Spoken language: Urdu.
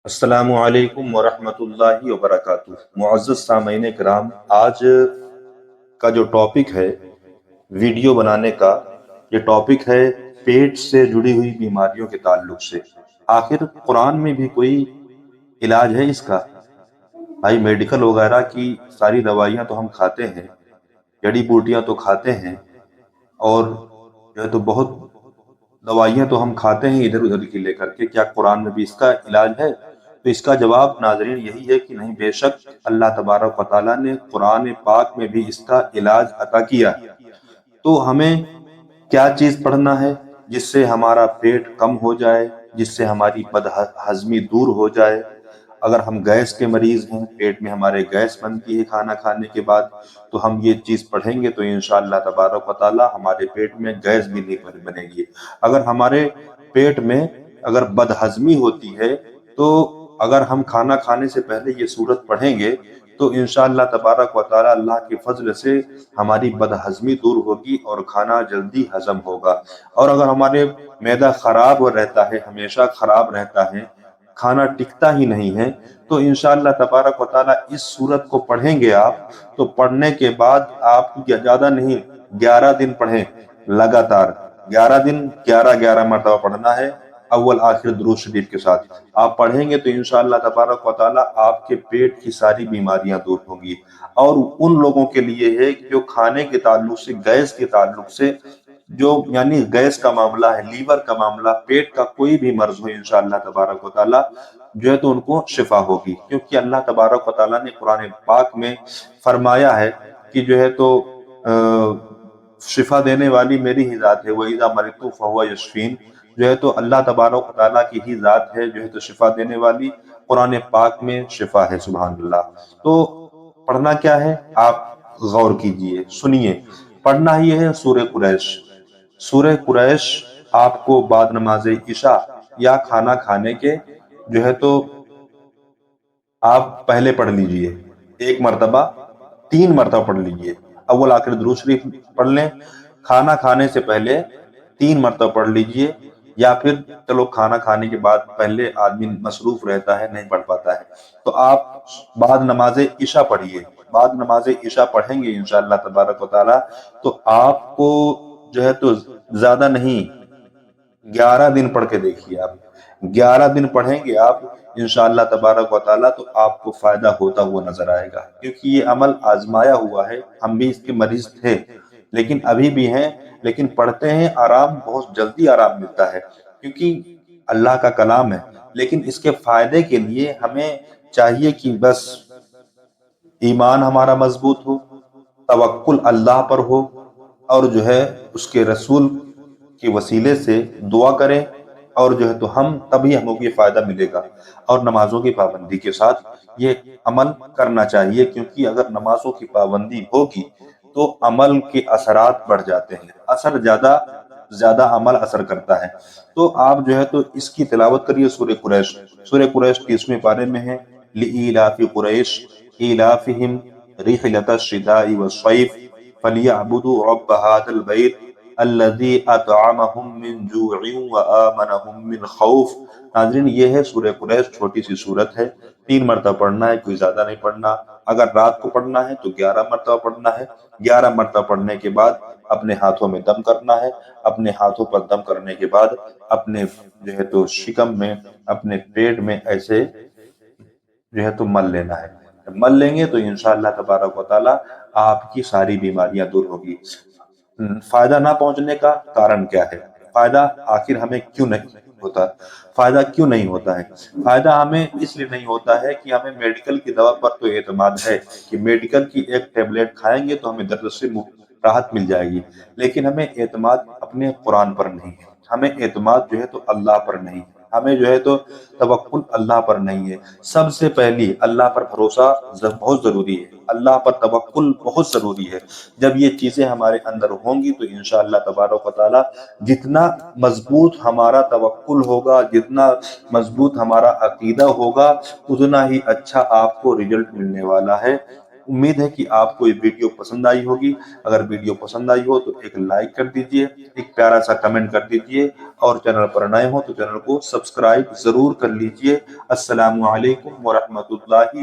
السلام علیکم ورحمۃ اللہ وبرکاتہ۔ معزز سامعین کرام، آج کا جو ٹاپک ہے ویڈیو بنانے کا، یہ ٹاپک ہے پیٹ سے جڑی ہوئی بیماریوں کے تعلق سے۔ آخر قرآن میں بھی کوئی علاج ہے اس کا؟ بھائی میڈیکل وغیرہ کی ساری دوائیاں تو ہم کھاتے ہیں، جڑی بوٹیاں تو کھاتے ہیں، اور جو ہے تو بہت دوائیاں تو ہم کھاتے ہیں ادھر ادھر کی لے کر کے۔ کیا قرآن میں بھی اس کا علاج ہے؟ تو اس کا جواب ناظرین یہی ہے کہ نہیں، بے شک اللہ تبارک و تعالیٰ نے قرآن پاک میں بھی اس کا علاج عطا کیا ہے۔ تو ہمیں کیا چیز پڑھنا ہے جس سے ہمارا پیٹ کم ہو جائے، جس سے ہماری بد ہضمی دور ہو جائے؟ اگر ہم گیس کے مریض ہیں، پیٹ میں ہمارے گیس بنتی ہے کھانا کھانے کے بعد، تو ہم یہ چیز پڑھیں گے تو انشاءاللہ تبارک و تعالیٰ ہمارے پیٹ میں گیس بھی نہیں بنے گی۔ اگر ہمارے پیٹ میں اگر بد ہضمی ہوتی ہے، تو اگر ہم کھانا کھانے سے پہلے یہ سورت پڑھیں گے تو انشاءاللہ تبارک و تعالیٰ اللہ کے فضل سے ہماری بد ہضمی دور ہوگی اور کھانا جلدی ہضم ہوگا۔ اور اگر ہمارے معدہ خراب رہتا ہے، ہمیشہ خراب رہتا ہے، کھانا ٹکتا ہی نہیں ہے، تو انشاءاللہ تبارک و تعالیٰ اس سورت کو پڑھیں گے آپ، تو پڑھنے کے بعد آپ زیادہ نہیں 11 دن پڑھیں لگاتار۔ 11 دن 11 مرتبہ پڑھنا ہے، اول آخر درود شریف کے ساتھ آپ پڑھیں گے تو انشاءاللہ تبارک و تعالیٰ آپ کے پیٹ کی ساری بیماریاں دور ہوں گی۔ اور ان لوگوں کے لیے ہے کہ جو کھانے کے تعلق سے، گیس کے تعلق سے، جو یعنی گیس کا معاملہ ہے، لیور کا معاملہ، پیٹ کا کوئی بھی مرض ہو، انشاءاللہ تبارک و تعالیٰ جو ہے تو ان کو شفا ہوگی۔ کیونکہ اللہ تبارک و تعالیٰ نے قرآن پاک میں فرمایا ہے کہ جو ہے تو شفا دینے والی میری ہی ذات ہے، وَإِذَا مَرِضْتُ فَهُوَ يَشْفِينِ۔ جو ہے تو اللہ تبارک و تعالیٰ کی ہی ذات ہے جو ہے تو شفا دینے والی، قرآن پاک میں شفا ہے، سبحان اللہ۔ تو پڑھنا کیا ہے آپ غور کیجئے، سنیے۔ پڑھنا ہی ہے سورہ قریش۔ سورہ قریش آپ کو بعد نماز عشاء یا کھانا کھانے کے جو ہے تو آپ پہلے پڑھ لیجئے، ایک مرتبہ 3 مرتبہ پڑھ لیجئے۔ اول آخر درود شریف پڑھ لیں، کھانا کھانے سے پہلے 3 مرتبہ پڑھ لیجئے، یا پھر چلو کھانا کھانے کے بعد پہلے آدمی مصروف رہتا ہے، نہیں پڑھ پاتا ہے، تو آپ بعد نماز عشاء پڑھیے۔ بعد نماز عشاء پڑھیں گے انشاءاللہ تبارک و تعالیٰ تو آپ کو جو ہے تو زیادہ نہیں 11 دن پڑھ کے دیکھیے آپ، 11 دن پڑھیں گے آپ انشاءاللہ تبارک و تعالیٰ تو آپ کو فائدہ ہوتا ہوا نظر آئے گا۔ کیونکہ یہ عمل آزمایا ہوا ہے، ہم بھی اس کے مریض تھے، لیکن ابھی بھی ہیں، لیکن پڑھتے ہیں، آرام بہت جلدی آرام ملتا ہے، کیونکہ اللہ کا کلام ہے۔ لیکن اس کے فائدے کے لیے ہمیں چاہیے کہ بس ایمان ہمارا مضبوط ہو، توکل اللہ پر ہو، اور جو ہے اس کے رسول کے وسیلے سے دعا کریں، اور جو ہے تو تبھی ہمیں یہ فائدہ ملے گا۔ اور نمازوں کی پابندی کے ساتھ یہ عمل کرنا چاہیے، کیونکہ اگر نمازوں کی پابندی ہوگی تو عمل کے اثرات بڑھ جاتے ہیں، اثر زیادہ عمل اثر کرتا ہے۔ تو آپ جو ہے تو اس کی تلاوت کریے سورہ قریش۔ سورہ قریش 30ویں پارے میں ہے، لِإِيلَافِ قُرَيْشٍ إِيلَافِهِمْ رِحْلَةَ الشِّتَاءِ وَالصَّيْفِ فَلْيَعْبُدُوا رَبَّ هَذَا الْبَيْتِ الَّذِي أَطْعَمَهُم مِّن جُوعٍ وَآمَنَهُم مِّن خَوْفٍ۔ ناظرین یہ ہے سورہ قریش، چھوٹی سی سورت ہے، 3 مرتبہ پڑھنا ہے، کوئی زیادہ نہیں پڑھنا۔ اگر رات کو پڑھنا ہے تو 11 مرتبہ پڑھنا ہے۔ 11 مرتبہ پڑھنے کے بعد اپنے ہاتھوں میں دم کرنا ہے۔ اپنے ہاتھوں پر دم کرنے کے بعد اپنے جو ہے تو شکم میں، اپنے پیٹ میں ایسے جو ہے تو مل لینا ہے۔ جب مل لیں گے تو انشاءاللہ تبارک و تعالیٰ آپ کی ساری بیماریاں دور ہوگی۔ فائدہ نہ پہنچنے کا کارن کیا ہے؟ فائدہ آخر ہمیں کیوں نہیں ہوتا؟ فائدہ کیوں نہیں ہوتا ہے؟ فائدہ ہمیں اس لیے نہیں ہوتا ہے کہ ہمیں میڈیکل کی دوا پر تو اعتماد ہے کہ میڈیکل کی ایک ٹیبلٹ کھائیں گے تو ہمیں درد سے راحت مل جائے گی، لیکن ہمیں اعتماد اپنے قرآن پر نہیں ہے، ہمیں اعتماد جو ہے تو اللہ پر نہیں ہے، ہمیں جو ہے تو توکل اللہ پر نہیں ہے۔ سب سے پہلی اللہ پر بھروسہ بہت ضروری ہے، اللہ پر توکل بہت ضروری ہے۔ جب یہ چیزیں ہمارے اندر ہوں گی تو انشاءاللہ تبارک و تعالیٰ جتنا مضبوط ہمارا توکل ہوگا، جتنا مضبوط ہمارا عقیدہ ہوگا، اتنا ہی اچھا آپ کو رزلٹ ملنے والا ہے۔ امید ہے کہ آپ کو یہ ویڈیو پسند آئی ہوگی. اگر ویڈیو پسند آئی ہو تو ایک لائک کر دیجئے, ایک پیارا سا کمنٹ کر دیجئے, اور چینل پر نئے ہو تو چینل کو سبسکرائب ضرور کر لیجئے. السلام علیکم ورحمۃ اللہ